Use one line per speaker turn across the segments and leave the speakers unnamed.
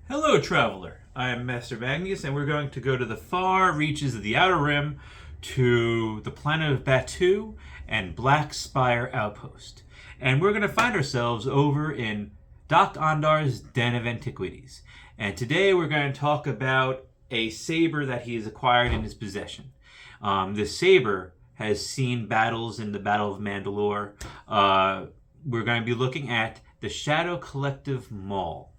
Hello, traveler. I am Master Magnus, and we're going to go to the far reaches of the Outer Rim to the planet of Batu and Black Spire Outpost. And we're going to find ourselves over in Doc Ondar's Den of Antiquities. And today we're going to talk about a saber that he has acquired in his possession. This saber has seen battles in the Battle of Mandalore. We're going to be looking at the Shadow Collective Maul.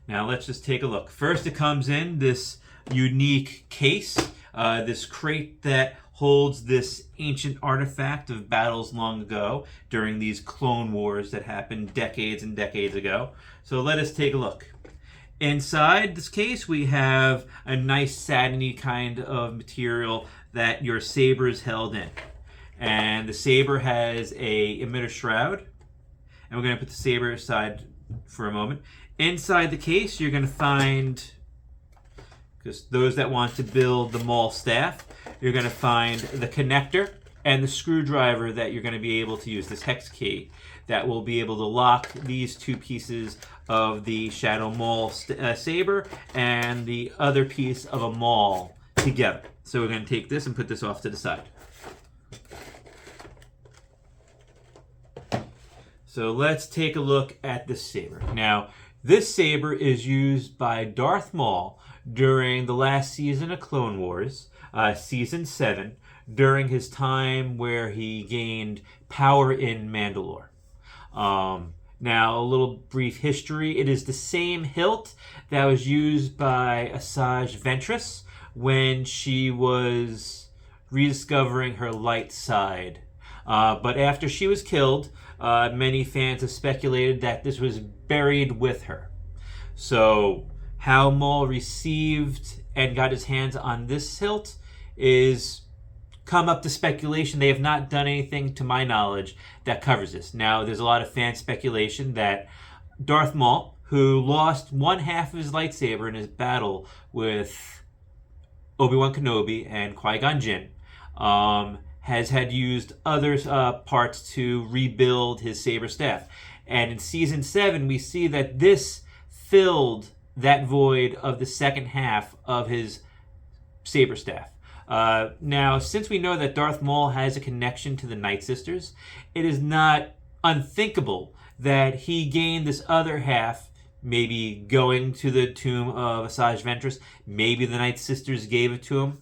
Now let's just take a look. First, it comes in this unique case, this crate that holds this ancient artifact of battles long ago during these clone wars that happened decades and decades ago. So let us take a look. Inside this case, we have a nice satiny kind of material that your saber is held in. And the saber has a emitter shroud. And we're going to put the saber aside for a moment. Inside the case, you're going to find, just those that want to build the Maul staff, you're going to find the connector and the screwdriver that you're going to be able to use, this hex key, that will be able to lock these two pieces of the Shadow Maul saber and the other piece of a Maul together. So we're going to take this and put this off to the side. So let's take a look at this saber. Now, this saber is used by Darth Maul during the last season of Clone Wars, Season 7, during his time where he gained power in Mandalore. Now, a little brief history. It is the same hilt that was used by Asajj Ventress when she was rediscovering her light side. But after she was killed, many fans have speculated that this was buried with her. So how Maul received and got his hands on this hilt is come up to speculation. They have not done anything, to my knowledge, that covers this. Now, there's a lot of fan speculation that Darth Maul, who lost one half of his lightsaber in his battle with Obi-Wan Kenobi and Qui-Gon Jinn, has had used other parts to rebuild his saber staff. And in Season 7, we see that this filled that void of the second half of his saber staff. Now, since we know that Darth Maul has a connection to the Night Sisters, it is not unthinkable that he gained this other half, maybe going to the tomb of Asajj Ventress. Maybe the Night Sisters gave it to him.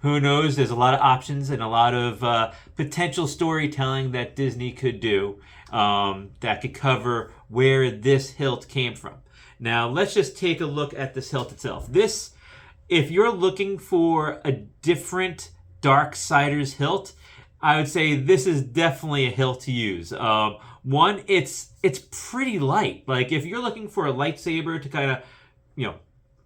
Who knows? There's a lot of options and a lot of potential storytelling that Disney could do that could cover where this hilt came from. Now, let's just take a look at this hilt itself. This, if you're looking for a different Darksider's hilt, I would say this is definitely a hilt to use. One, it's pretty light. Like, if you're looking for a lightsaber to kind of,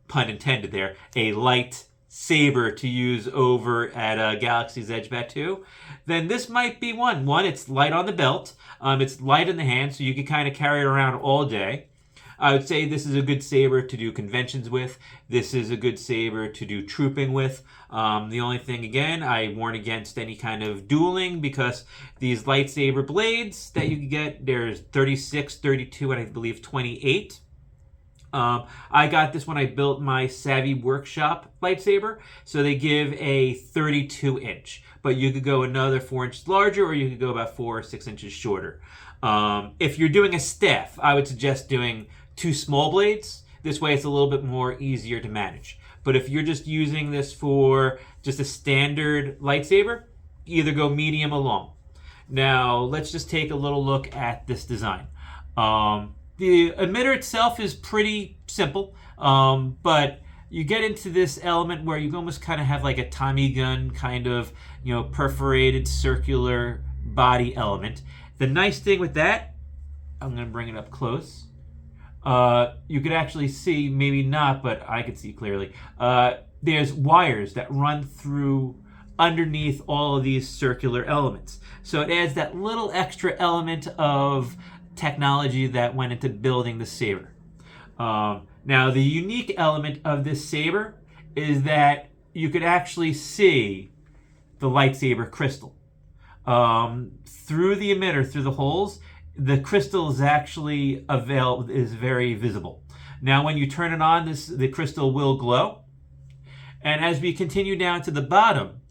pun intended there, a light saber to use over at Galaxy's Edge Batu, then this might be one. One, it's light on the belt. It's light in the hand, so you can kind of carry it around all day. I would say this is a good saber to do conventions with. This is a good saber to do trooping with. The only thing, again, I warn against any kind of dueling because these lightsaber blades that you can get, there's 36, 32, and I believe 28. I got this when I built my Savvy Workshop lightsaber, so they give a 32-inch. But you could go another 4 inches larger, or you could go about 4 or 6 inches shorter. If you're doing a staff, I would suggest doing 2 small blades. This way it's a little bit more easier to manage. But if you're just using this for just a standard lightsaber, either go medium or long. Now, let's just take a little look at this design. The emitter itself is pretty simple, but you get into this element where you almost kind of have like a Tommy gun kind of, perforated circular body element. The nice thing with that, I'm going to bring it up close. You could actually see, maybe not, but I could see clearly. There's wires that run through underneath all of these circular elements. So it adds that little extra element of technology that went into building the saber. Now, the unique element of this saber is that you could actually see the lightsaber crystal. Through the emitter, through the holes, the crystal is actually is very visible. Now when you turn it on, the crystal will glow. And as we continue down to the bottom,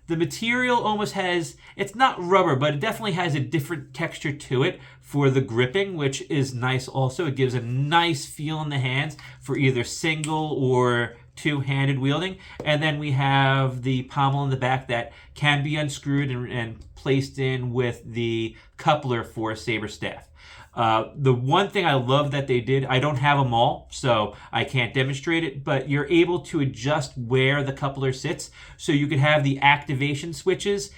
the material almost has, it's not rubber, but it definitely has a different texture to it for the gripping, which is nice also. It gives a nice feel in the hands for either single or two-handed wielding. And then we have the pommel in the back that can be unscrewed and placed in with the coupler for a saber staff. The one thing I love that they did, I don't have them all, so I can't demonstrate it, but you're able to adjust where the coupler sits, so you could have the activation switches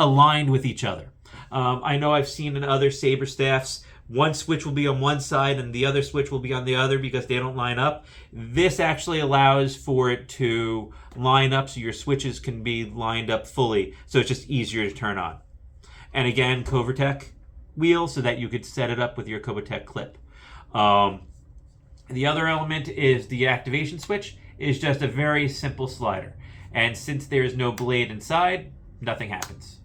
aligned with each other. I know I've seen in other saber staffs, one switch will be on one side and the other switch will be on the other because they don't line up. This actually allows for it to line up so your switches can be lined up fully, so it's just easier to turn on. And again, Covertech wheel so that you could set it up with your Covertech clip. The other element is the activation switch is just a very simple slider. And since there is no blade inside, nothing happens.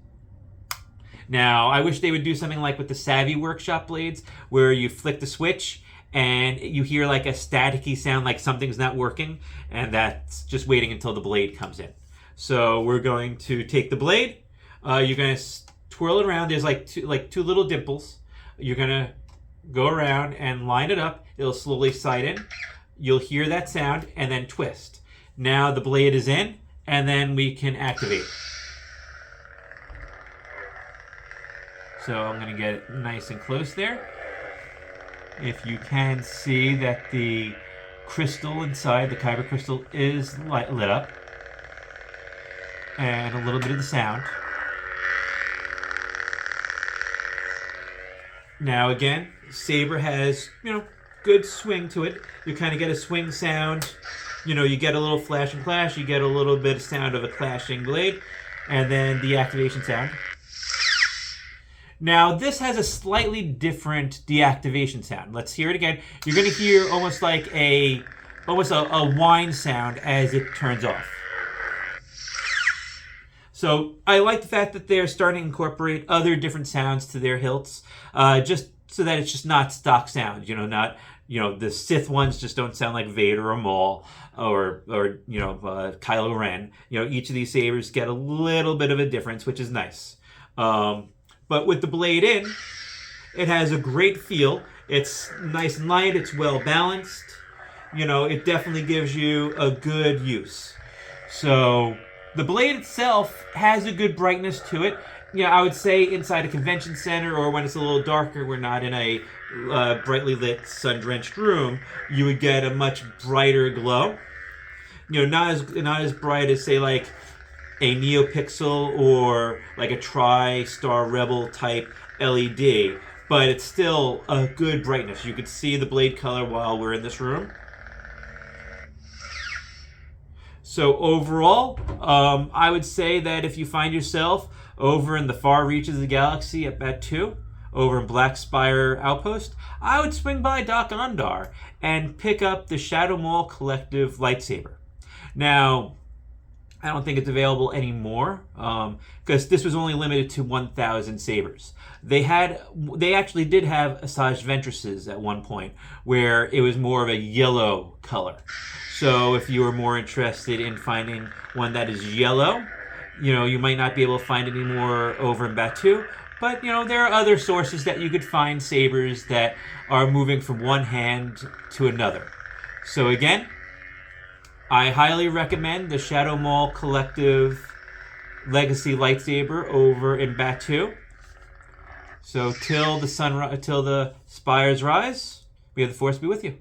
Now, I wish they would do something like with the Savvy Workshop blades, where you flick the switch and you hear like a staticky sound like something's not working, and that's just waiting until the blade comes in. So we're going to take the blade, you're going to twirl it around. There's like two little dimples. You're going to go around and line it up. It'll slowly slide in. You'll hear that sound and then twist. Now the blade is in, and then we can activate. So I'm going to get it nice and close there. If you can see that the crystal inside, the kyber crystal, is lit up. And a little bit of the sound. Now again, saber has, good swing to it. You kind of get a swing sound. You get a little flash and clash. You get a little bit of sound of a clashing blade. And then the activation sound. Now, this has a slightly different deactivation sound. Let's hear it again. You're going to hear almost like a whine sound as it turns off. So I like the fact that they're starting to incorporate other different sounds to their hilts, just so that it's just not stock sound. The Sith ones just don't sound like Vader or Maul or Kylo Ren. Each of these sabers get a little bit of a difference, which is nice. But with the blade in, it has a great feel. It's nice and light. It's well balanced. It definitely gives you a good use. So the blade itself has a good brightness to it. I would say inside a convention center or when it's a little darker, we're not in a brightly lit, sun-drenched room, you would get a much brighter glow. Not as bright as, say, like a NeoPixel or like a Tri-Star Rebel type LED, but it's still a good brightness. You could see the blade color while we're in this room. So overall, I would say that if you find yourself over in the far reaches of the galaxy at Batuu, over in Black Spire Outpost, I would swing by Dok-Ondar and pick up the Shadow Maul Collective Lightsaber. Now, I don't think it's available anymore because this was only limited to 1,000 sabers. They actually did have Asajj Ventress's at one point where it was more of a yellow color. So if you were more interested in finding one that is yellow, you might not be able to find any more over in Batuu. But, there are other sources that you could find sabers that are moving from one hand to another. So again, I highly recommend the Shadow Maul Collective Legacy Lightsaber over in Batuu. So till the spires rise, may the Force be with you.